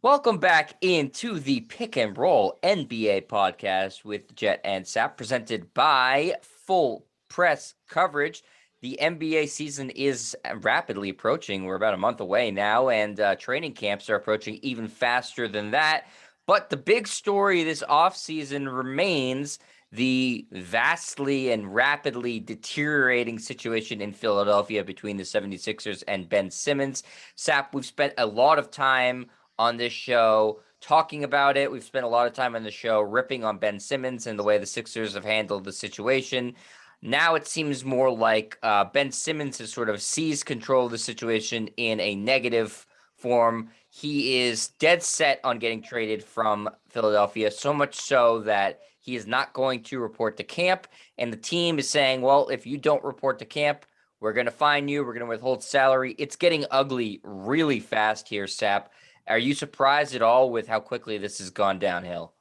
Welcome back into the Pick and Roll NBA podcast with Jet and Sap, presented by Full Press Coverage. The NBA season is rapidly approaching. We're about a month away now, and training camps are approaching even faster than that. But the big story this offseason remains the vastly and rapidly deteriorating situation in Philadelphia between the 76ers and Ben Simmons. Sap, we've spent a lot of time on this show talking about it. We've spent a lot of time on the show ripping on Ben Simmons and the way the Sixers have handled the situation. Now it seems more like Ben Simmons has sort of seized control of the situation in a negative form. He is dead set on getting traded from Philadelphia, so much so that he is not going to report to camp. And the team is saying, well, if you don't report to camp, we're going to fine you. We're going to withhold salary. It's getting ugly really fast here, Sap. Are you surprised at all with how quickly this has gone downhill?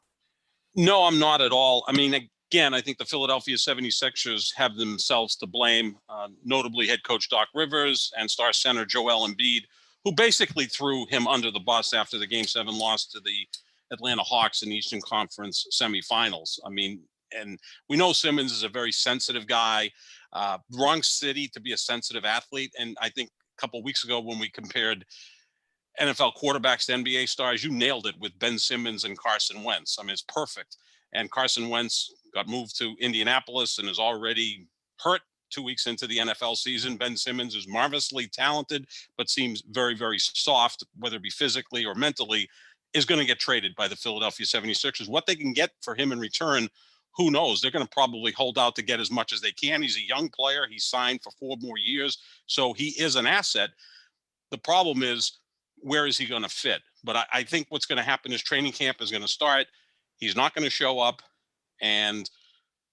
No, I'm not at all. I mean, again, I think the Philadelphia 76ers have themselves to blame, notably head coach Doc Rivers and star center Joel Embiid, who basically threw him under the bus after the Game 7 loss to the Atlanta Hawks in the Eastern Conference semifinals. I mean, and we know Simmons is a very sensitive guy, wrong city to be a sensitive athlete. And I think a couple of weeks ago when we compared NFL quarterbacks to NBA stars, you nailed it with Ben Simmons and Carson Wentz. I mean, it's perfect. And Carson Wentz got moved to Indianapolis and is already hurt 2 weeks into the NFL season. Ben Simmons is marvelously talented, but seems very, very soft, whether it be physically or mentally, is going to get traded by the Philadelphia 76ers. What they can get for him in return, who knows? They're going to probably hold out to get as much as they can. He's a young player. He's signed for 4 more years, so he is an asset. The problem is, where is he going to fit? But I think what's going to happen is training camp is going to start. He's not going to show up. And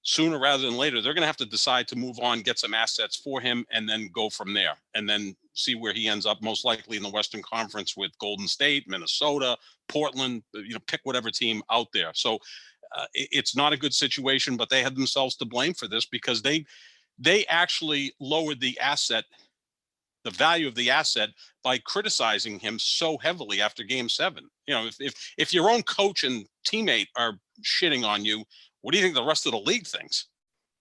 sooner rather than later, they're going to have to decide to move on, get some assets for him, and then go from there. And then see where he ends up, most likely in the Western Conference with Golden State, Minnesota, Portland, pick whatever team out there. So it's not a good situation, but they have themselves to blame for this because they actually lowered the value of the asset by criticizing him so heavily after Game 7. If your own coach and teammate are shitting on you, what do you think the rest of the league thinks?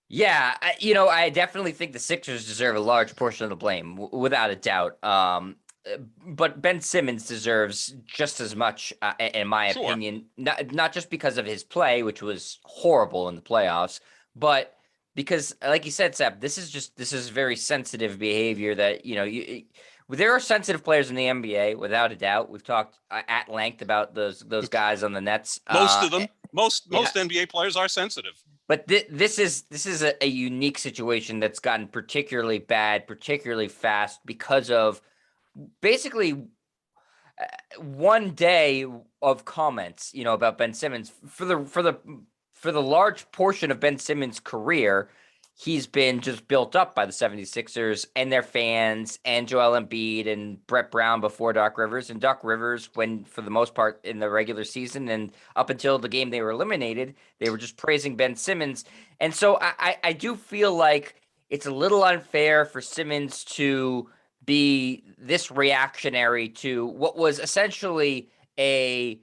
Yeah, I definitely think the Sixers deserve a large portion of the blame, without a doubt. But Ben Simmons deserves just as much, in my opinion, not just because of his play, which was horrible in the playoffs, but because, like you said, Seb, this is very sensitive behavior that, there are sensitive players in the NBA, without a doubt. We've talked at length about those guys on the Nets. Most of them, most NBA players are sensitive. But this is a unique situation that's gotten particularly bad, particularly fast because of basically one day of comments, about Ben Simmons. For the large portion of Ben Simmons' career, he's been just built up by the 76ers and their fans and Joel Embiid and Brett Brown before Doc Rivers. And Doc Rivers, when for the most part in the regular season and up until the game they were eliminated, they were just praising Ben Simmons. And so I do feel like it's a little unfair for Simmons to be this reactionary to what was essentially a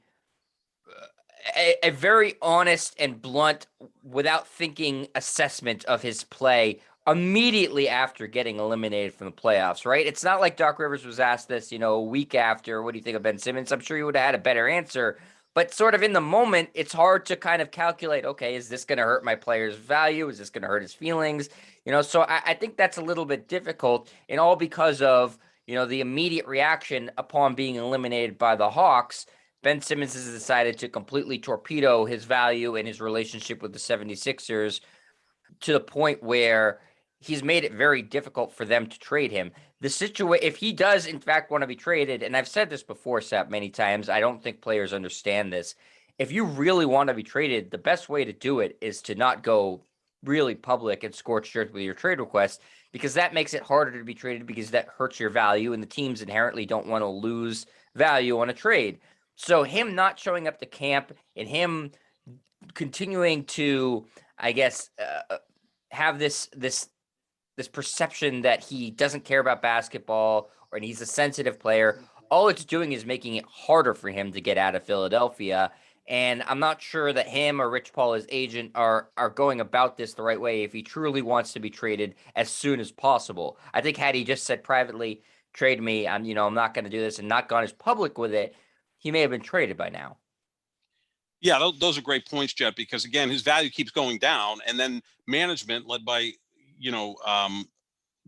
very honest and blunt, without thinking assessment of his play immediately after getting eliminated from the playoffs, right? It's not like Doc Rivers was asked this, a week after, what do you think of Ben Simmons? I'm sure he would have had a better answer, but sort of in the moment, it's hard to kind of calculate, okay, is this going to hurt my player's value? Is this going to hurt his feelings? So I think that's a little bit difficult, and all because of, the immediate reaction upon being eliminated by the Hawks. Ben Simmons has decided to completely torpedo his value and his relationship with the 76ers to the point where he's made it very difficult for them to trade him. If he does in fact want to be traded, and I've said this before, Sap, many times, I don't think players understand this. If you really want to be traded, the best way to do it is to not go really public and scorched earth with your trade request, because that makes it harder to be traded, because that hurts your value, and the teams inherently don't want to lose value on a trade. So him not showing up to camp and him continuing to, I guess, have this perception that he doesn't care about basketball or he's a sensitive player, all it's doing is making it harder for him to get out of Philadelphia. And I'm not sure that him or Rich Paul, his agent, are going about this the right way if he truly wants to be traded as soon as possible. I think had he just said privately, trade me, I'm not going to do this, and not gone as public with it, he may have been traded by now. Yeah, those are great points, Jet, because again, his value keeps going down, and then management led by, you know,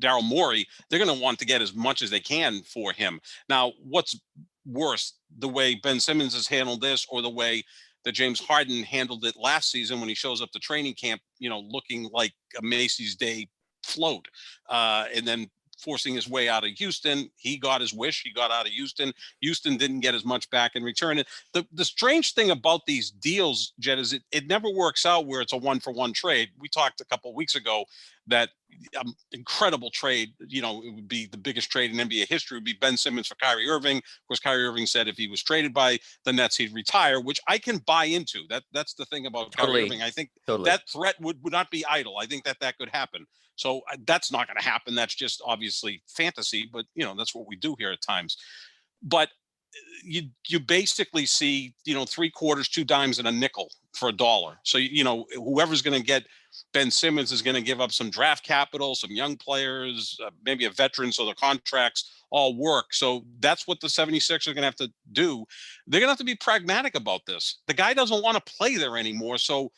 Daryl Morey, they're going to want to get as much as they can for him. Now, what's worse, the way Ben Simmons has handled this, or the way that James Harden handled it last season when he shows up to training camp, looking like a Macy's Day float, and then forcing his way out of Houston. He got his wish. He got out of Houston. Houston didn't get as much back in return. And the strange thing about these deals, Jet, is it never works out where it's a 1-for-1 trade. We talked a couple of weeks ago that incredible trade, it would be the biggest trade in NBA history, would be Ben Simmons for Kyrie Irving. Of course, Kyrie Irving said if he was traded by the Nets, he'd retire, which I can buy into. That's the thing about Kyrie Irving. I think that threat would not be idle. I think that could happen. So that's not going to happen. That's just obviously fantasy, but that's what we do here at times. But you basically see, 3/4, 2 dimes, and a nickel for $1. So, whoever's going to get Ben Simmons is going to give up some draft capital, some young players, maybe a veteran, so the contracts all work. So that's what the 76ers are going to have to do. They're going to have to be pragmatic about this. The guy doesn't want to play there anymore. So,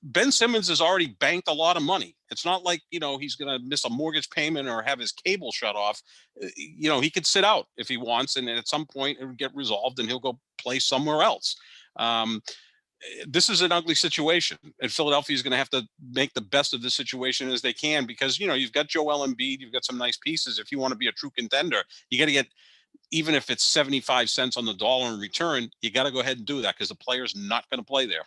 Ben Simmons has already banked a lot of money. It's not like, he's going to miss a mortgage payment or have his cable shut off. He could sit out if he wants, and at some point it would get resolved and he'll go play somewhere else. This is an ugly situation, and Philadelphia is going to have to make the best of this situation as they can, because, you've got Joel Embiid, you've got some nice pieces. If you want to be a true contender, you got to get, even if it's 75 cents on the dollar in return, you got to go ahead and do that, because the player's not going to play there.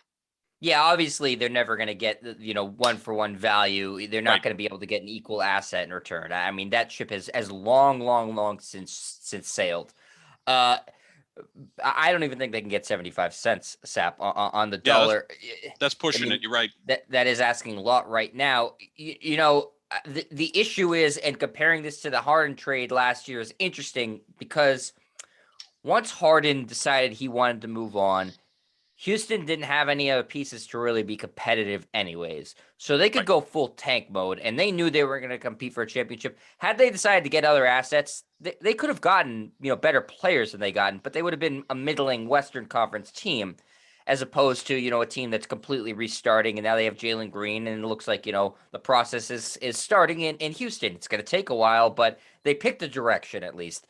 Yeah, obviously they're never going to get, 1-for-1 value. They're not going to be able to get an equal asset in return. I mean, that ship has long since sailed. I don't even think they can get 75 cents, Sap, on the dollar. That's pushing it. You're right. That is asking a lot right now. The issue is, and comparing this to the Harden trade last year is interesting, because once Harden decided he wanted to move on, Houston didn't have any other pieces to really be competitive anyways. So they could go full tank mode, and they knew they were going to compete for a championship. Had they decided to get other assets, they could have gotten, better players than they gotten, but they would have been a middling Western Conference team, as opposed to, a team that's completely restarting, and now they have Jalen Green, and it looks like, the process is starting in Houston. It's going to take a while, but they picked a direction at least.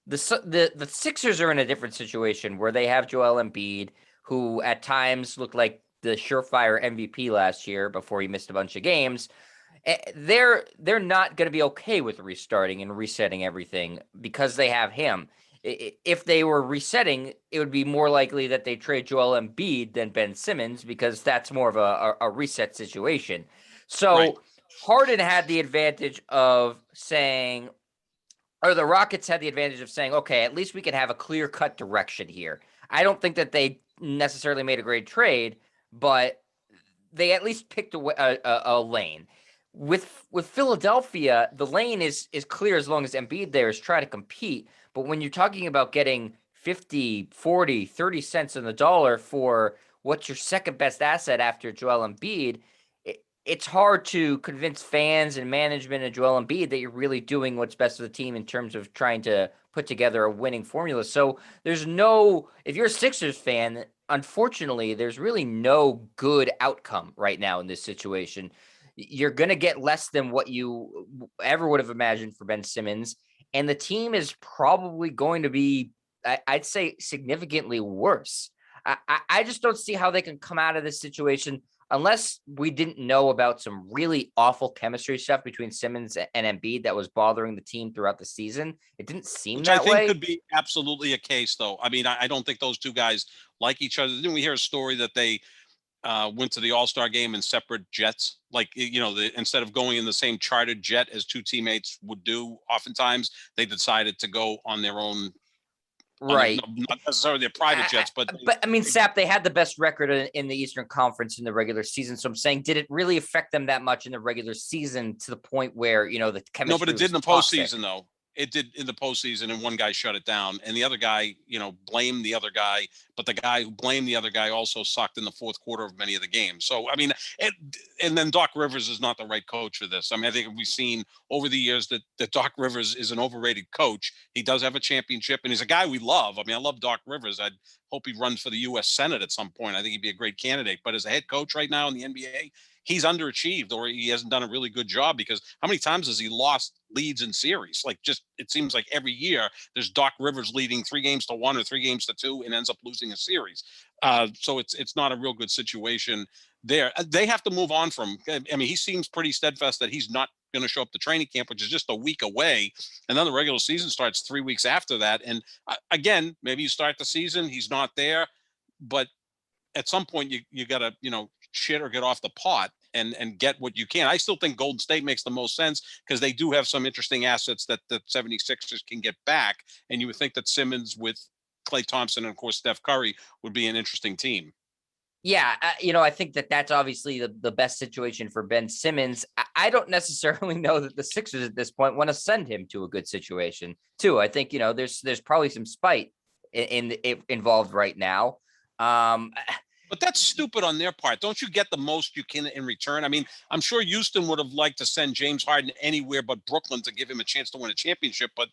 The Sixers are in a different situation where they have Joel Embiid, who at times looked like the surefire MVP last year before he missed a bunch of games. They're not going to be okay with restarting and resetting everything because they have him. If they were resetting, it would be more likely that they trade Joel Embiid than Ben Simmons, because that's more of a reset situation. So Harden had the advantage of saying, or the Rockets had the advantage of saying, okay, at least we can have a clear-cut direction here. I don't think that they necessarily made a great trade, but they at least picked a lane. With Philadelphia, the lane is clear as long as Embiid there is trying to compete. But when you're talking about getting 50, 40, 30 cents on the dollar for what's your second best asset after Joel Embiid, it's hard to convince fans and management and Joel Embiid that you're really doing what's best for the team in terms of trying to put together a winning formula. So if you're a Sixers fan, unfortunately, there's really no good outcome right now in this situation. You're going to get less than what you ever would have imagined for Ben Simmons. And the team is probably going to be, I'd say, significantly worse. I just don't see how they can come out of this situation unless we didn't know about some really awful chemistry stuff between Simmons and Embiid that was bothering the team throughout the season. It didn't seem that way. Which I think could be absolutely a case, though. I mean, I don't think those two guys like each other. Didn't we hear a story that they went to the All-Star game in separate jets? Like, instead of going in the same chartered jet as two teammates would do, oftentimes they decided to go on their own. Right. Not necessarily their private jets, but I mean, Sap, they had the best record in the Eastern Conference in the regular season. So I'm saying, did it really affect them that much in the regular season to the point where, the chemistry? No, but it did in the postseason, though. It did in the postseason, and one guy shut it down, and the other guy, blamed the other guy. But the guy who blamed the other guy also sucked in the fourth quarter of many of the games. So I mean, it, and then Doc Rivers is not the right coach for this. I mean, I think we've seen over the years that Doc Rivers is an overrated coach. He does have a championship, and he's a guy we love. I mean, I love Doc Rivers. I'd hope he runs for the U.S. Senate at some point. I think he'd be a great candidate. But as a head coach right now in the NBA, he's underachieved, or he hasn't done a really good job, because how many times has he lost leads in series? Like, just, it seems like every year there's Doc Rivers leading 3 games to 1 or 3 games to 2 and ends up losing a series. So it's not a real good situation there. They have to move on from. I mean, he seems pretty steadfast that he's not going to show up to training camp, which is just a week away, and then the regular season starts 3 weeks after that. And again, maybe you start the season, he's not there, but at some point you got to shit or get off the pot and get what you can. I still think Golden State makes the most sense, because they do have some interesting assets that the 76ers can get back, and you would think that Simmons with Klay Thompson and of course Steph Curry would be an interesting team. Yeah, I think that's obviously the best situation for Ben Simmons. I don't necessarily know that the Sixers at this point want to send him to a good situation too. I think there's probably some spite involved right now. But that's stupid on their part. Don't you get the most you can in return? I mean, I'm sure Houston would have liked to send James Harden anywhere but Brooklyn to give him a chance to win a championship, but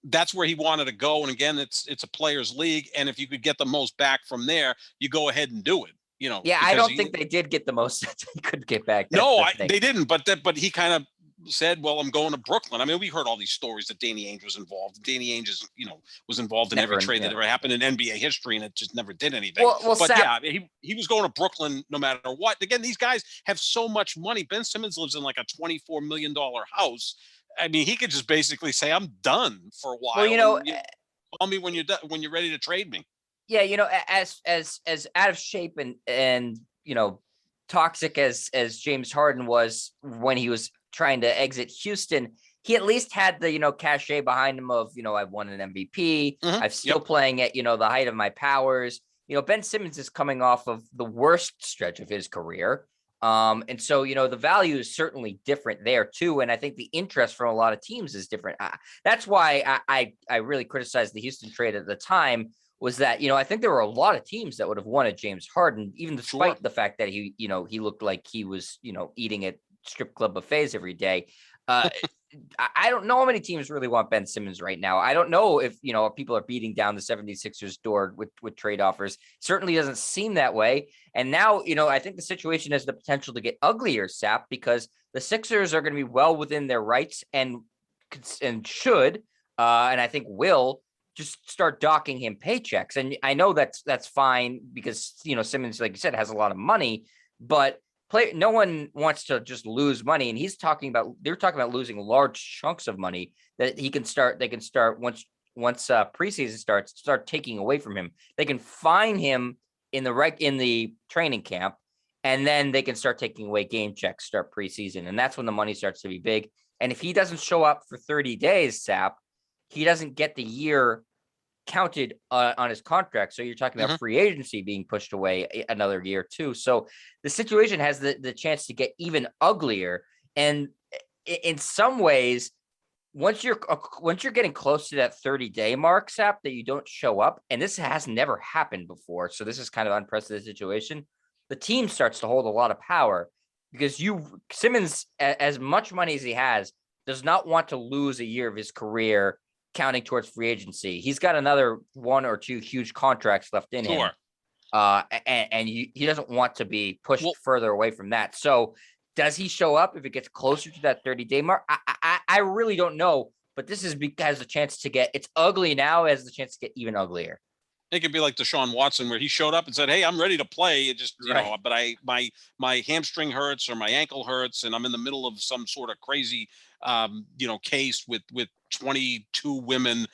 that's where he wanted to go. And again, it's a players' league, and if you could get the most back from there, you go ahead and do it. Yeah, I don't think they did get the most that they could get back. No, they didn't. But he kind of said, "Well, I'm going to Brooklyn." I mean, we heard all these stories that Danny Ainge was involved. Danny Ainge is, was involved in every trade that ever happened in NBA history, and it just never did anything. But yeah, he was going to Brooklyn no matter what. Again, these guys have so much money. Ben Simmons lives in like a $24 million house. I mean, he could just basically say, "I'm done for a while." Well, call me when you're done, when you're ready to trade me. Yeah, as out of shape and toxic as James Harden was when he was trying to exit Houston, he at least had the cachet behind him of I've won an MVP, I'm still playing at the height of my powers. Ben Simmons is coming off of the worst stretch of his career. And so, the value is certainly different there too. And I think the interest from a lot of teams is different. That's why I really criticized the Houston trade at the time, was that, I think there were a lot of teams that would have wanted James Harden, even despite the fact that he looked like he was, eating at strip club buffets every day. I don't know how many teams really want Ben Simmons right now. I don't know if, people are beating down the 76ers door with trade offers. Certainly doesn't seem that way. And now, I think the situation has the potential to get uglier, Sap, because the Sixers are going to be well within their rights and should, and I think will, just start docking him paychecks. And I know that's fine, because, Simmons, like you said, has a lot of money, but no one wants to just lose money. And they're talking about losing large chunks of money that they can start once preseason starts, start taking away from him. They can fine him in the training camp, and then they can start taking away game checks, start preseason. And that's when the money starts to be big. And if he doesn't show up for 30 days, Sap, he doesn't get the year counted on his contract. So you're talking about free agency being pushed away another year too. So the situation has the chance to get even uglier. And in some ways, once you're getting close to that 30-day mark, Sap, that you don't show up, and this has never happened before, so this is kind of an unprecedented situation, the team starts to hold a lot of power, because Simmons, as much money as he has, does not want to lose a year of his career counting towards free agency. He's got another 1 or 2 huge contracts left in him. And he doesn't want to be pushed further away from that. So does he show up if it gets closer to that 30-day mark? I really don't know, but this has a chance to get, it's ugly now, has the chance to get even uglier. It could be like Deshaun Watson, where he showed up and said, "Hey, I'm ready to play. It just, but my hamstring hurts or my ankle hurts, and I'm in the middle of some sort of crazy, case with 22 women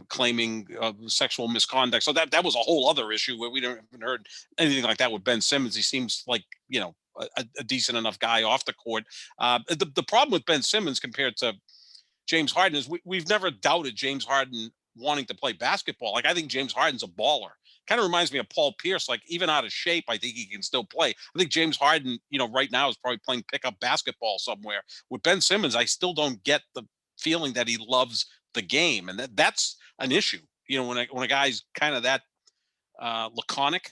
claiming sexual misconduct." So that was a whole other issue where we haven't heard anything like that with Ben Simmons. He seems like, a decent enough guy off the court. The problem with Ben Simmons compared to James Harden is we've never doubted James Harden wanting to play basketball. Like, I think James Harden's a baller. Kind of reminds me of Paul Pierce. Like, even out of shape, I think he can still play. I think James Harden, right now is probably playing pickup basketball somewhere. With Ben Simmons, I still don't get the feeling that he loves the game, and that's an issue. When a guy's kind of that laconic.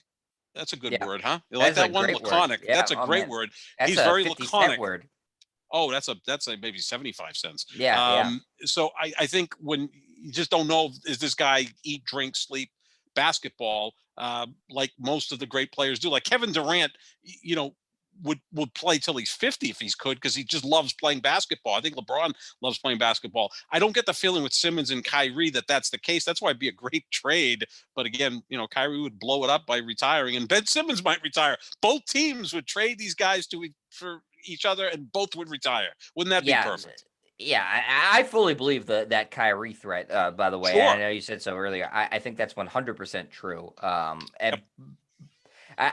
That's a good Yeah. word, huh? You like That's a that one? great word. Laconic. Yeah. That's a Oh great man. word. That's He's a very 50-cent laconic. word. Oh, that's a maybe 75 cents. Yeah. Yeah. So I think when you just don't know, is this guy eat, drink, sleep basketball, like most of the great players do. Like Kevin Durant, would play till he's 50 if he's could, because he just loves playing basketball. I think LeBron loves playing basketball. I don't get the feeling with Simmons and Kyrie that that's the case. That's why it'd be a great trade. But again, Kyrie would blow it up by retiring, and Ben Simmons might retire. Both teams would trade these guys for each other, and both would retire. Wouldn't that be Yeah. perfect? Yeah, I fully believe that Kyrie threat. By the way, and I Sure. know you said so earlier. I think that's 100% true. Yep. And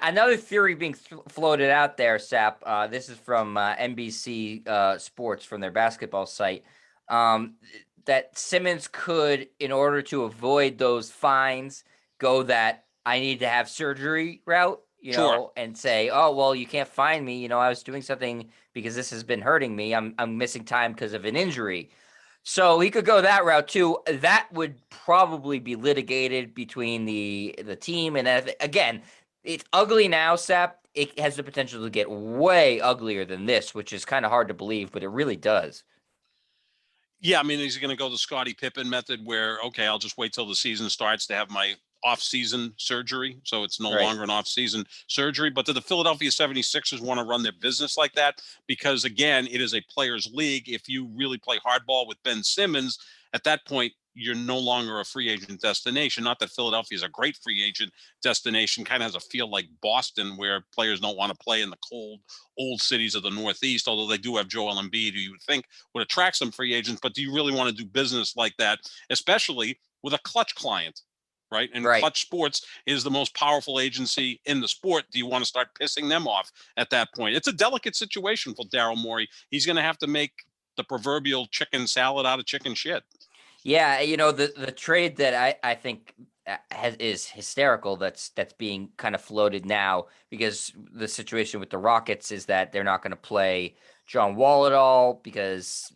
another theory being floated out there, Sap. This is from NBC Sports from their basketball site. Um, that Simmons could, in order to avoid those fines, go that I need to have surgery route. Sure. And say, oh well, you can't fine me. I was doing something because this has been hurting me. I'm missing time because of an injury. So he could go that route too. That would probably be litigated between the team and again, it's ugly now, Sap. It has the potential to get way uglier than this, which is kind of hard to believe, but it really does. Yeah, I mean, he's going to go the Scottie Pippen method where, okay, I'll just wait till the season starts to have my off-season surgery. So it's no Right. longer an off-season surgery. But do the Philadelphia 76ers want to run their business like that? Because again, it is a players' league. If you really play hardball with Ben Simmons, at that point, you're no longer a free agent destination. Not that Philadelphia is a great free agent destination, kind of has a feel like Boston, where players don't want to play in the cold, old cities of the Northeast, although they do have Joel Embiid, who you would think would attract some free agents. But do you really want to do business like that, especially with a clutch client? Right. And Right. Clutch Sports is the most powerful agency in the sport. Do you want to start pissing them off at that point? It's a delicate situation for Daryl Morey. He's going to have to make the proverbial chicken salad out of chicken shit. Yeah, the trade that I think is hysterical. That's being kind of floated now because the situation with the Rockets is that they're not going to play John Wall at all because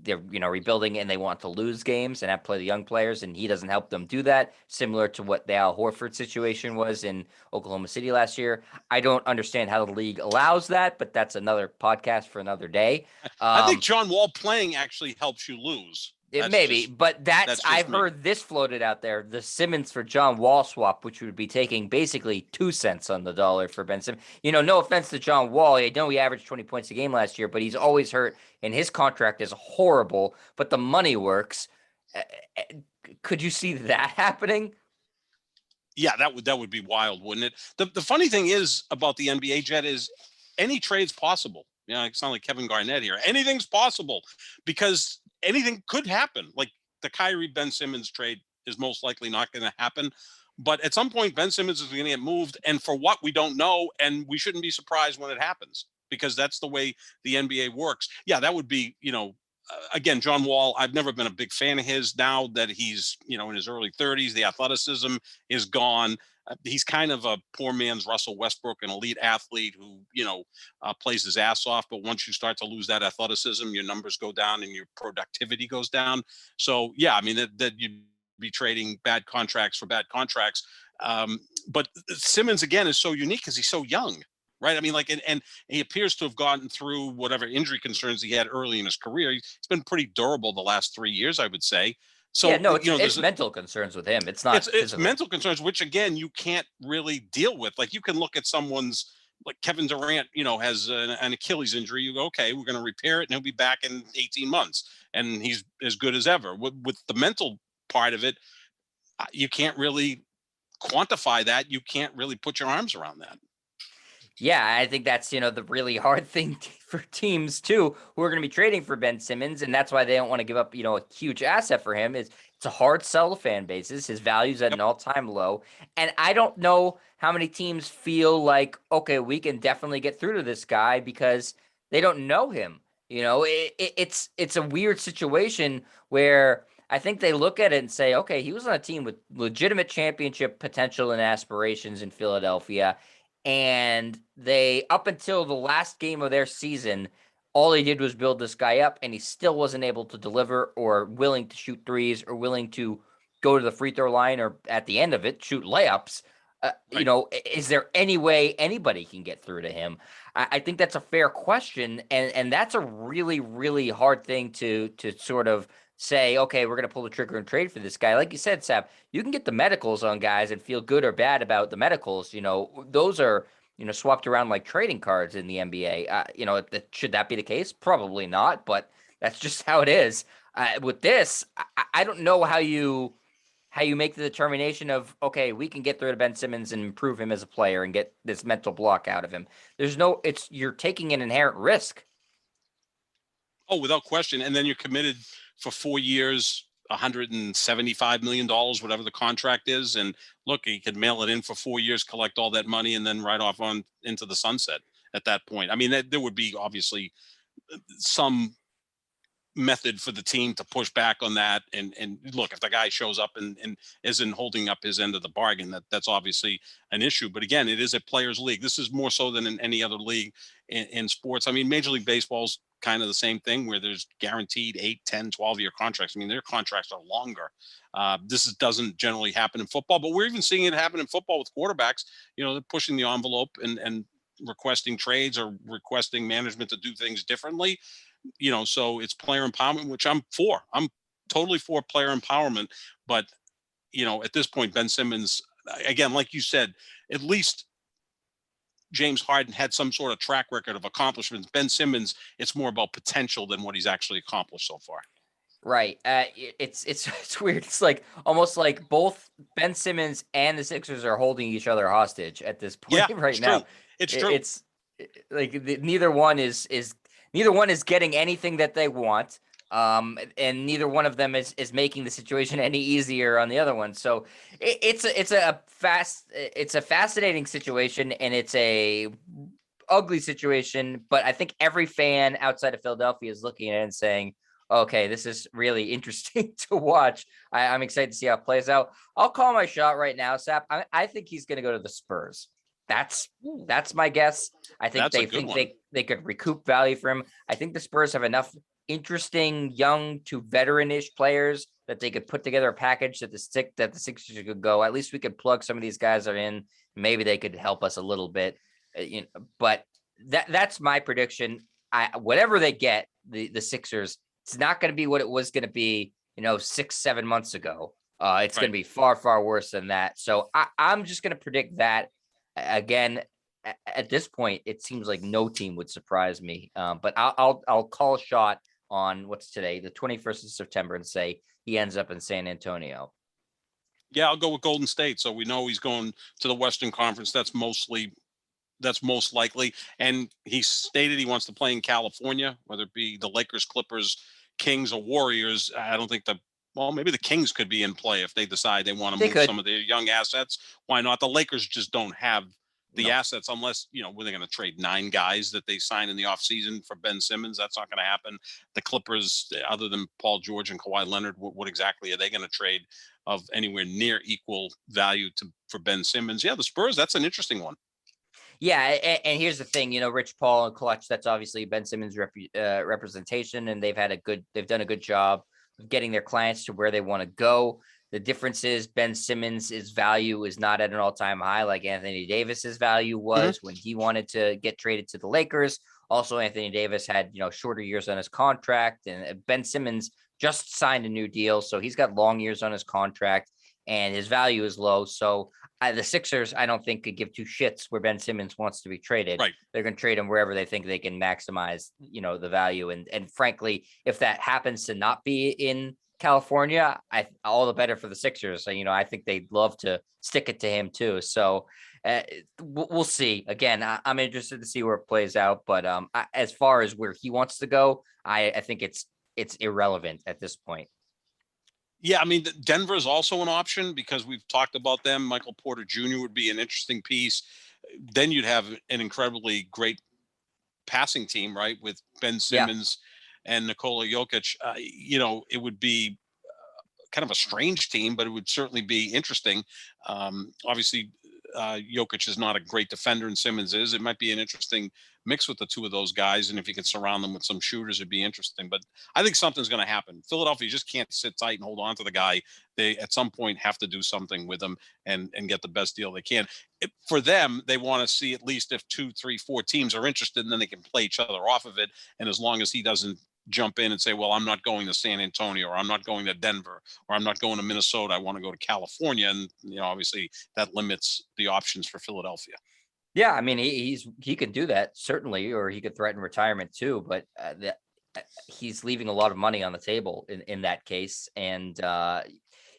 they're rebuilding and they want to lose games and have play the young players, and he doesn't help them do that. Similar to what the Al Horford situation was in Oklahoma City last year. I don't understand how the league allows that, but that's another podcast for another day. I think Um, John Wall playing actually helps you lose. It maybe, but That's I've just me. heard this floated out there, the Simmons for John Wall swap, which would be taking basically 2 cents on the dollar for Ben Simmons. No offense to John Wall. I know he averaged 20 points a game last year, but he's always hurt and his contract is horrible, but the money works. Uh, uh, Could you see that happening? Yeah, that would be wild, wouldn't it? The funny thing is about the NBA, Jet, is any trade's possible. I sound like Kevin Garnett here. Anything's possible because anything could happen. Like the Kyrie Ben Simmons trade is most likely not going to happen. But at some point, Ben Simmons is going to get moved. And for what, we don't know. And we shouldn't be surprised when it happens because that's the way the NBA works. Yeah, that would be, again, John Wall, I've never been a big fan of his. Now that he's, in his early 30s, the athleticism is gone. He's kind of a poor man's Russell Westbrook, an elite athlete who, plays his ass off. But once you start to lose that athleticism, your numbers go down and your productivity goes down. So, yeah, I mean, that you'd be trading bad contracts for bad contracts. But Simmons, again, is so unique because he's so young. Right. I mean, like, and he appears to have gotten through whatever injury concerns he had early in his career. He's been pretty durable the last 3 years, I would say. Yeah, So, no, it's there's mental concerns with him. It's it's not it's physical. mental concerns, which again you can't really deal with. Like you can look at someone's like Kevin Durant, has an Achilles injury. You go, okay, we're going to repair it, and he'll be back in 18 months, and he's as good as ever. With the mental part of it, you can't really quantify that. You can't really put your arms around that. Yeah, I think that's, the really hard thing for teams too, who are going to be trading for Ben Simmons, and that's why they don't want to give up, a huge asset for him. It's a hard sell to fan bases. His value's at Yep. an all-time low, and I don't know how many teams feel like, okay, we can definitely get through to this guy because they don't know him. It's a weird situation where I think they look at it and say, okay, he was on a team with legitimate championship potential and aspirations in Philadelphia, and they, up until the last game of their season, all he did was build this guy up, and he still wasn't able to deliver or willing to shoot threes or willing to go to the free throw line or at the end of it shoot layups. Right. Is there any way anybody can get through to him? I think that's a fair question, and that's a really, really hard thing to sort of say, okay, we're going to pull the trigger and trade for this guy. Like you said, Sap, you can get the medicals on guys and feel good or bad about the medicals. Those are swapped around like trading cards in the NBA. Should that be the case? Probably not, but that's just how it is. With this, I don't know how you make the determination of, okay, we can get through to Ben Simmons and improve him as a player and get this mental block out of him. You're taking an inherent risk. Oh, without question. And then you're committed for 4 years, $175 million, whatever the contract is. And look, he could mail it in for 4 years, collect all that money, and then ride off on into the sunset at that point. I mean, there would be obviously some method for the team to push back on that. And look, if the guy shows up and isn't holding up his end of the bargain, that's obviously an issue. But again, it is a players league. This is more so than in any other league in sports. I mean, Major League Baseball's kind of the same thing, where there's guaranteed 8, 10, 12-year contracts. I mean, their contracts are longer. Doesn't generally happen in football, but we're even seeing it happen in football with quarterbacks. They're pushing the envelope and requesting trades or requesting management to do things differently. So it's player empowerment, which I'm for. I'm totally for player empowerment. But, at this point, Ben Simmons, again, like you said, at least James Harden had some sort of track record of accomplishments. Ben Simmons, it's more about potential than what he's actually accomplished so far. Right. It's weird. It's like almost like both Ben Simmons and the Sixers are holding each other hostage at this Yeah, point right it's true. now. It's It, true. it's like neither one is getting anything that they want. And neither one of them is making the situation any easier on the other one. So it's a fascinating situation, and it's a ugly situation. But I think every fan outside of Philadelphia is looking at it and saying, okay, this is really interesting to watch. I'm excited to see how it plays out. I'll call my shot right now, Sap. I think he's going to go to the Spurs. That's my guess. I think That's a they good think one. they could recoup value from him. I think the Spurs have enough interesting young to veteran-ish players that they could put together a package that the Sixers could go. At least we could plug some of these guys are in. Maybe they could help us a little bit. But that's my prediction. Whatever they get, the Sixers, it's not going to be what it was going to be, 6-7 months ago. It's going Right. to be far, far worse than that. So I'm just going to predict that. Again, at this point, it seems like no team would surprise me. But I'll call a shot on what's today, the 21st of September, and say he ends up in San Antonio. Yeah, I'll go with Golden State. So we know he's going to the Western Conference. That's most likely. And he stated he wants to play in California, whether it be the Lakers, Clippers, Kings, or Warriors. I don't think maybe the Kings could be in play if they decide they want to They move some could. of their young assets. Why not? The Lakers just don't have the No. assets unless, were they going to trade 9 guys that they signed in the offseason for Ben Simmons? That's not going to happen. The Clippers, other than Paul George and Kawhi Leonard, what exactly are they going to trade of anywhere near equal value for Ben Simmons? Yeah, the Spurs, that's an interesting one. Yeah, and here's the thing, Rich Paul and Clutch. That's obviously Ben Simmons' representation, and they've done a good job of getting their clients to where they want to go. The difference is Ben Simmons' value is not at an all-time high like Anthony Davis's value Mm-hmm. was when he wanted to get traded to the Lakers. Also, Anthony Davis had shorter years on his contract, and Ben Simmons just signed a new deal, so he's got long years on his contract, and his value is low. So the Sixers, I don't think, could give two shits where Ben Simmons wants to be traded. Right. They're going to trade him wherever they think they can maximize, the value. And frankly, if that happens to not be in California, all the better for the Sixers. I think they'd love to stick it to him too. So we'll see. Again, I'm interested to see where it plays out. But as far as where he wants to go, I think it's irrelevant at this point. Yeah, I mean, Denver is also an option because we've talked about them. Michael Porter Jr. would be an interesting piece. Then you'd have an incredibly great passing team, right, with Ben Yeah. Simmons and Nikola Jokic. It would be kind of a strange team, but it would certainly be interesting. Obviously, Jokic is not a great defender and Simmons is. It might be an interesting mix with the two of those guys. And if you can surround them with some shooters, it'd be interesting. But I think something's going to happen. Philadelphia just can't sit tight and hold on to the guy. They at some point have to do something with him and get the best deal they can. For them, they want to see at least if 2, 3, 4 teams are interested, and then they can play each other off of it. And as long as he doesn't jump in and say, well, I'm not going to San Antonio, or I'm not going to Denver, or I'm not going to Minnesota, I want to go to California. And, obviously that limits the options for Philadelphia. Yeah, I mean, he could do that certainly, or he could threaten retirement too. But he's leaving a lot of money on the table in that case, and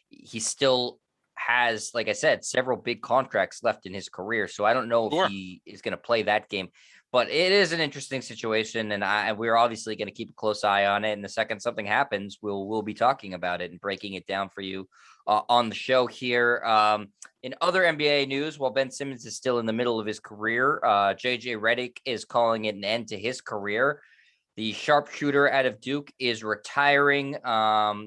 he still has, like I said, several big contracts left in his career. So I don't know Sure. if he is going to play that game. But it is an interesting situation, and we're obviously going to keep a close eye on it. And the second something happens, we'll be talking about it and breaking it down for you on the show here. In other NBA news, while Ben Simmons is still in the middle of his career, JJ Redick is calling it an end to his career. The sharpshooter out of Duke is retiring.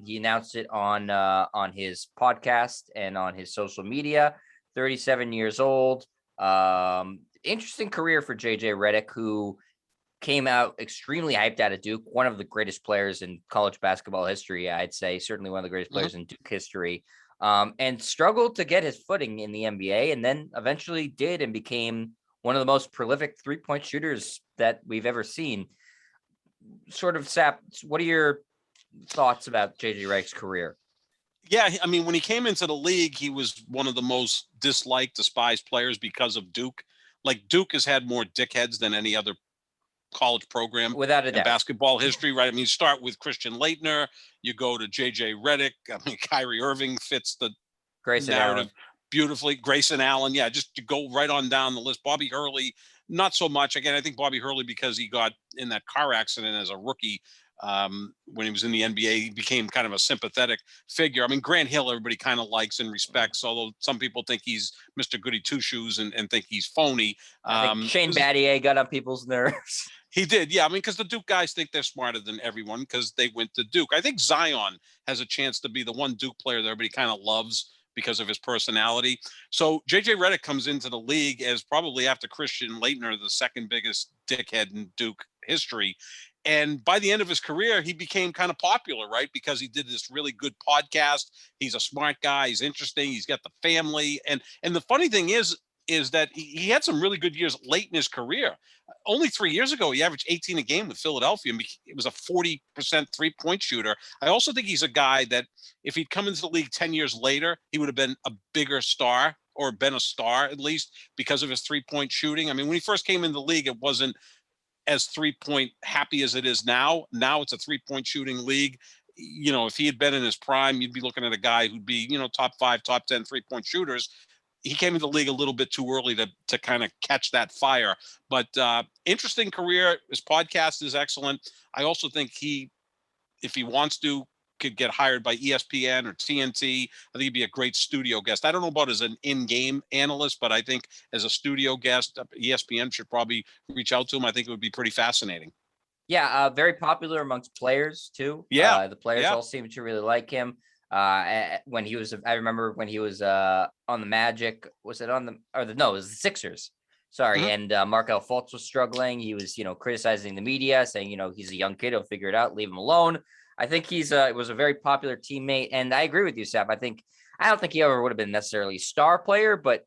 He announced it on his podcast and on his social media. 37 years old. Interesting career for JJ Redick, who came out extremely hyped out of Duke, one of the greatest players in college basketball history, I'd say, certainly one of the greatest players in Duke history, and struggled to get his footing in the NBA, and then eventually did and became one of the most prolific three-point shooters that we've ever seen. Sort of, Sap, what are your thoughts about JJ Redick's career? Yeah, I mean, when he came into the league, he was one of the most disliked, despised players because of Duke. Like, Duke has had more dickheads than any other college program Without a in doubt. basketball history, right? I mean, you start with Christian Laettner, you go to JJ Redick. I mean, Kyrie Irving fits the Grayson narrative Allen. beautifully. Grayson Allen, yeah, just to go right on down the list. Bobby Hurley, not so much. Again, I think Bobby Hurley, because he got in that car accident as a rookie, when he was in the NBA, he became kind of a sympathetic figure. I mean, Grant Hill, everybody kind of likes and respects, although some people think he's Mr. Goody Two Shoes and think he's phony. I think Shane Battier got on people's nerves. He did, yeah. I mean, because the Duke guys think they're smarter than everyone because they went to Duke. I think Zion has a chance to be the one Duke player that everybody kind of loves because of his personality. So JJ Redick comes into the league as probably, after Christian Laettner, the second biggest dickhead in Duke history. And by the end of his career, he became kind of popular, right? Because he did this really good podcast. He's a smart guy. He's interesting. He's got the family. And the funny thing is that he had some really good years late in his career. Only 3 years ago, he averaged 18 a game with Philadelphia. It was a 40% three-point shooter. I also think he's a guy that if he'd come into the league 10 years later, he would have been a bigger star, or been a star at least, because of his three-point shooting. I mean, when he first came into the league, it wasn't as three-point happy as it is now. Now it's a three-point shooting league. If he had been in his prime, you'd be looking at a guy who'd be, top 5, top 10 three-point shooters. He came into the league a little bit too early to kind of catch that fire. But interesting career. His podcast is excellent. I also think if he wants to, could get hired by ESPN or TNT. I think he'd be a great studio guest. I don't know about as an in-game analyst, but I think as a studio guest, ESPN should probably reach out to him. I think it would be pretty fascinating. Yeah, very popular amongst players too. Yeah, the players all seem to really like him. When he was, I remember when he was on the Magic. Was it on no, it was the Sixers. Sorry, and Markel Fultz was struggling. He was, criticizing the media, saying, he's a young kid, he'll figure it out, leave him alone. I think was a very popular teammate, and I agree with you, Sap. I don't think he ever would have been necessarily a star player, but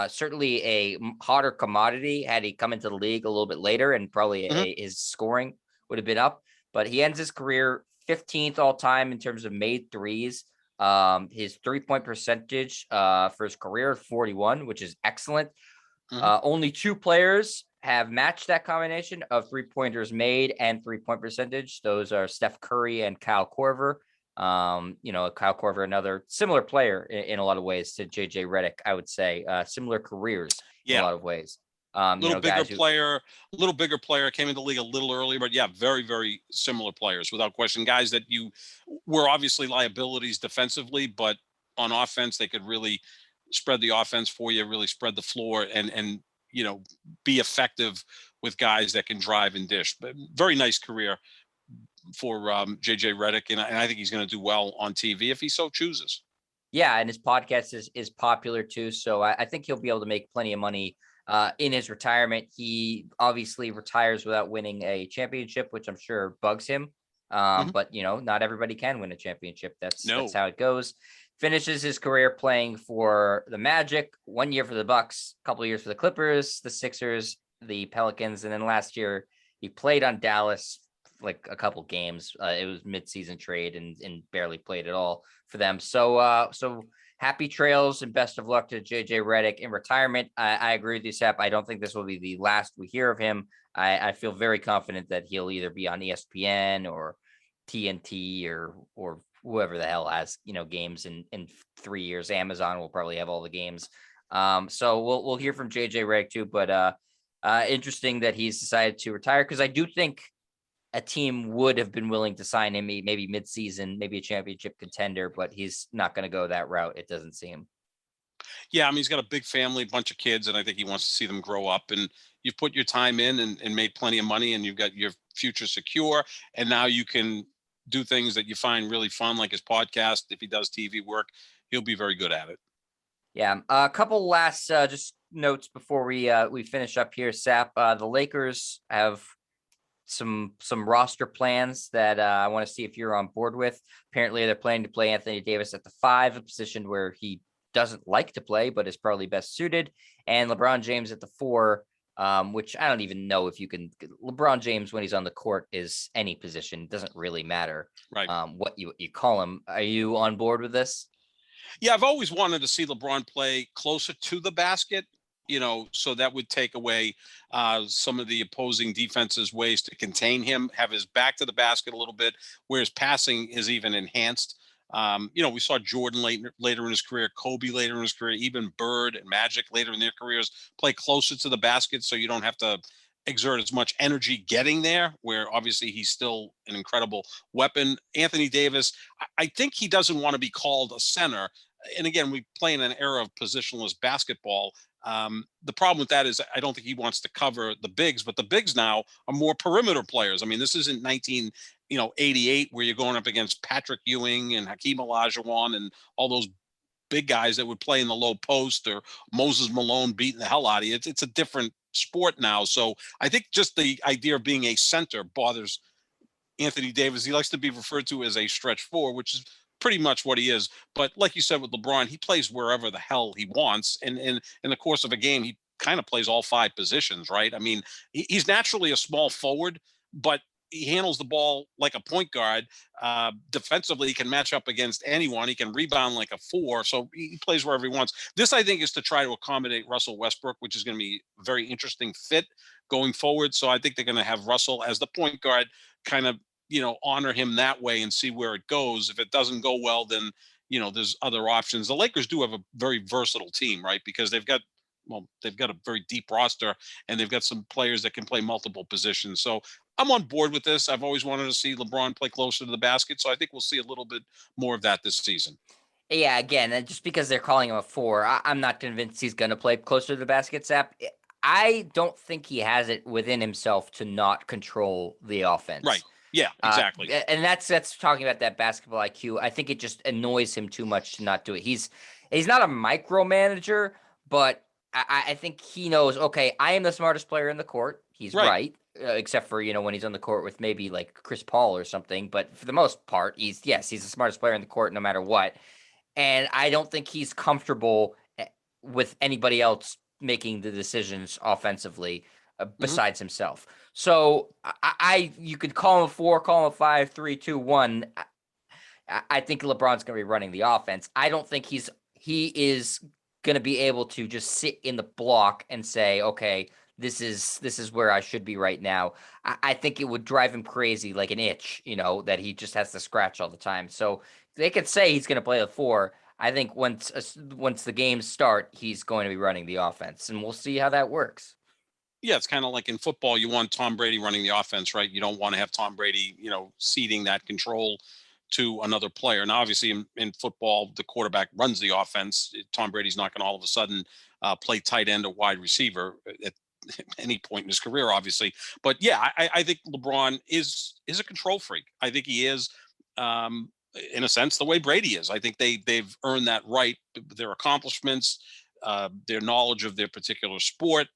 certainly a hotter commodity had he come into the league a little bit later, and probably his scoring would have been up. But he ends his career 15th all time in terms of made threes. His 3-point percentage for his career, 41, which is excellent. Only 2 players have matched that combination of 3-pointers made and 3-point percentage. Those are Steph Curry and Kyle Korver. Kyle Korver, another similar player in a lot of ways to JJ Redick, I would say. Similar careers in a lot of ways. Little bigger player, came into the league a little earlier, but yeah, very, very similar players without question. Guys that you were obviously liabilities defensively, but on offense, they could really spread the offense for you, really spread the floor and be effective with guys that can drive and dish. But very nice career for JJ Redick. And I think he's going to do well on TV if he so chooses. Yeah, and his podcast is popular too. So I think he'll be able to make plenty of money in his retirement. He obviously retires without winning a championship, which I'm sure bugs him. Mhm. But not everybody can win a championship. That's No. how it goes. Finishes his career playing for the Magic, 1 year for the Bucks, a couple of years for the Clippers, the Sixers, the Pelicans, and then last year he played on Dallas like a couple games. It was mid-season trade and barely played at all for them. So happy trails and best of luck to JJ Redick in retirement. I agree with you, Sep. I don't think this will be the last we hear of him. I feel very confident that he'll either be on ESPN or TNT or whoever the hell has games in 3 years. Amazon will probably have all the games. So we'll hear from JJ Redick too. But interesting that he's decided to retire, because I do think a team would have been willing to sign him maybe mid-season, maybe a championship contender, but he's not going to go that route, it doesn't seem. Yeah, I mean, he's got a big family, bunch of kids, and I think he wants to see them grow up. And you've put your time in and made plenty of money, and you've got your future secure. And now you can do things that you find really fun, like his podcast. If he does TV work, he'll be very good at it. Yeah, a couple last just notes before we finish up here, Sap. The Lakers have some roster plans that I want to see if you're on board with. Apparently, they're planning to play Anthony Davis at the 5, a position where he doesn't like to play, but is probably best suited, and LeBron James at the 4, which I don't even know if you can. LeBron James, when he's on the court, is any position. It doesn't really matter Right. what you call him. Are you on board with this? Yeah, I've always wanted to see LeBron play closer to the basket, so that would take away some of the opposing defense's ways to contain him, have his back to the basket a little bit, where his passing is even enhanced. We saw Jordan later in his career, Kobe later in his career, even Bird and Magic later in their careers play closer to the basket, so you don't have to exert as much energy getting there, where obviously he's still an incredible weapon. Anthony Davis, I think he doesn't want to be called a center. And again, we play in an era of positionless basketball. The problem with that is I don't think he wants to cover the bigs, but the bigs now are more perimeter players. I mean, this isn't 1988 where you're going up against Patrick Ewing and Hakeem Olajuwon and all those big guys that would play in the low post, or Moses Malone beating the hell out of you. It's a different sport now. So I think just the idea of being a center bothers Anthony Davis. He likes to be referred to as a stretch four, which is pretty much what he is. But like you said with LeBron, he plays wherever the hell he wants. And in the course of a game, he kind of plays all 5 positions, right? I mean, he's naturally a small forward, but he handles the ball like a point guard. Defensively, he can match up against anyone. He can rebound like a 4. So he plays wherever he wants. This, I think, is to try to accommodate Russell Westbrook, which is going to be a very interesting fit going forward. So I think they're going to have Russell as the point guard, kind of honor him that way and see where it goes. If it doesn't go well, then there's other options. The Lakers do have a very versatile team, right? Because they've got a very deep roster, and they've got some players that can play multiple positions. So I'm on board with this. I've always wanted to see LeBron play closer to the basket, so I think we'll see a little bit more of that this season. Yeah, again, just because they're calling him a 4, I'm not convinced he's going to play closer to the basket, Sap. I don't think he has it within himself to not control the Right. offense. Yeah, exactly. And that's talking about that basketball IQ. I think it just annoys him too much to not do it. He's not a micromanager, but I think he knows. Okay, I am the smartest player in the court. He's Right. right, except for when he's on the court with maybe like Chris Paul or something. But for the most part, he's the smartest player in the court no matter what. And I don't think he's comfortable with anybody else making the decisions offensively Hmm. besides himself. So you could call him a 4, call him a 5, 3, 2, 1. I think LeBron's going to be running the offense. I don't think he is going to be able to just sit in the block and say, okay, this is where I should be right now. I think it would drive him crazy, like an itch, that he just has to scratch all the time. So they could say he's going to play the 4. I think once the games start, he's going to be running the offense, and we'll see how that works. Yeah, it's kind of like in football, you want Tom Brady running the offense, right? You don't want to have Tom Brady, ceding that control to another player. Now, obviously, in football, the quarterback runs the offense. Tom Brady's not going to all of a sudden play tight end or wide receiver at any point in his career, obviously. But yeah, I think LeBron is a control freak. I think he is. in a sense, the way Brady is. I think they've earned that right. Their accomplishments, their knowledge of their particular sport,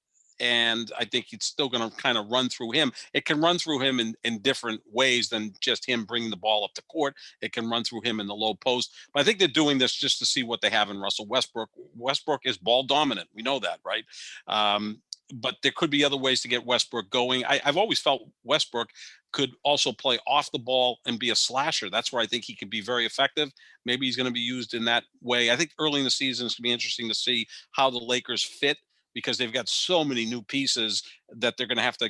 and I think it's still going to kind of run through him. It can run through him in different ways than just him bringing the ball up the court. It can run through him in the low post. But I think they're doing this just to see what they have in Russell Westbrook. Westbrook is ball dominant. We know that, right? But there could be other ways to get Westbrook going. I've always felt Westbrook could also play off the ball and be a slasher. That's where I think he could be very effective. Maybe he's going to be used in that way. I think early in the season it's going to be interesting to see how the Lakers fit because they've got so many new pieces that they're going to have to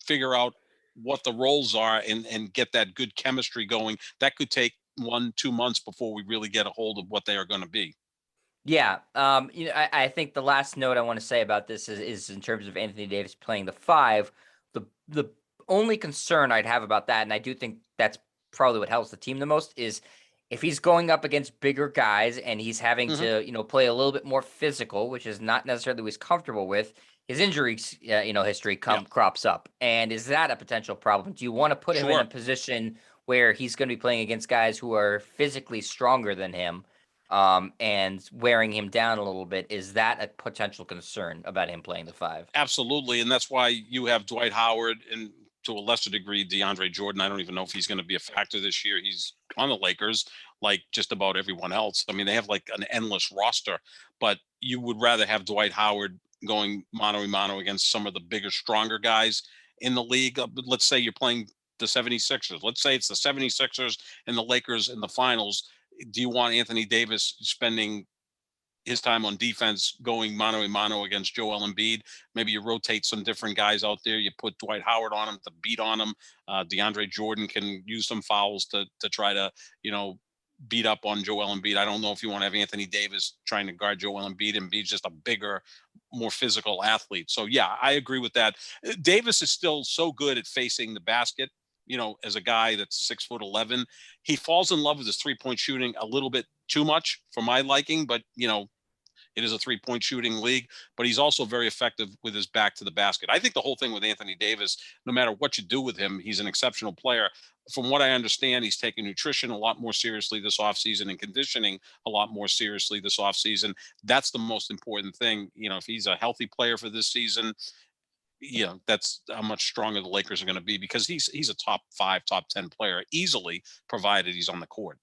figure out what the roles are and get that good chemistry going. That could take 1-2 months before we really get a hold of what they are going to be. Yeah. I think the last note I want to say about this is in terms of Anthony Davis playing the five. The only concern I'd have about that, and I do think that's probably what helps the team the most, is if he's going up against bigger guys and he's having Hmm. to, play a little bit more physical, which is not necessarily what he's comfortable with. His injury, history Yeah, crops up, and is that a potential problem? Do you want to put him in a sure. position where he's going to be playing against guys who are physically stronger than him? And wearing him down a little bit, is that a potential concern about him playing the five? Absolutely. And that's why you have Dwight Howard and to a lesser degree, DeAndre Jordan. I don't even know if he's going to be a factor this year. He's on the Lakers like just about everyone else. I mean, they have like an endless roster, but you would rather have Dwight Howard going mano a mano against some of the bigger, stronger guys in the league. But let's say you're playing the 76ers. Let's say it's the 76ers and the Lakers in the finals. Do you want Anthony Davis spending his time on defense going mano a mano against Joel Embiid? Maybe you rotate some different guys out there. You put Dwight Howard on him to beat on him. DeAndre Jordan can use some fouls to try to beat up on Joel Embiid. I don't know if you want to have Anthony Davis trying to guard Joel Embiid. Embiid's just a bigger, more physical athlete. So yeah, I agree with that. Davis is still so good at facing the basket. As a guy that's 6'11", he falls in love with his 3-point shooting a little bit too much for my liking, but it is a 3-point shooting league, but he's also very effective with his back to the basket. I think the whole thing with Anthony Davis, no matter what you do with him, he's an exceptional player. From what I understand, he's taking nutrition a lot more seriously this offseason and conditioning a lot more seriously this offseason. That's the most important thing. If he's a healthy player for this season, that's how much stronger the Lakers are going to be because he's a top 5, top 10 player easily, provided he's on the court.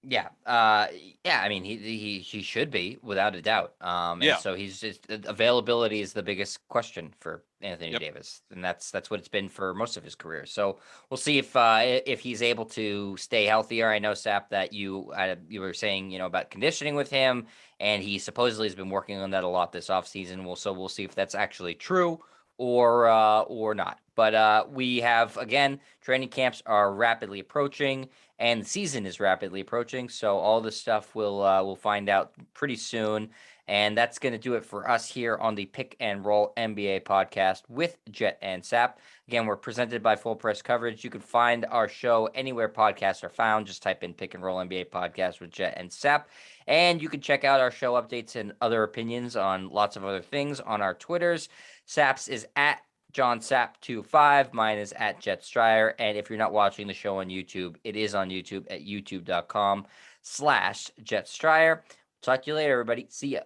Yeah, yeah. I mean, he should be without a doubt. And Yeah. so he's just availability is the biggest question for Anthony Yep. Davis, and that's what it's been for most of his career. So we'll see if he's able to stay healthier. I know Sap that you were saying about conditioning with him, and he supposedly has been working on that a lot this offseason. We'll see if that's actually true or not. But we have again training camps are rapidly approaching and the season is rapidly approaching. So all this stuff we'll find out pretty soon. And that's going to do it for us here on the Pick and Roll NBA podcast with Jet and Sap. Again, we're presented by Full Press Coverage. You can find our show anywhere podcasts are found. Just type in Pick and Roll NBA podcast with Jet and Sap. And you can check out our show updates and other opinions on lots of other things on our Twitters. Saps is at John Sap25. Mine is at Jet Stryer. And if you're not watching the show on YouTube, it is on YouTube at youtube.com/Jet Stryer. Talk to you later, everybody. See ya.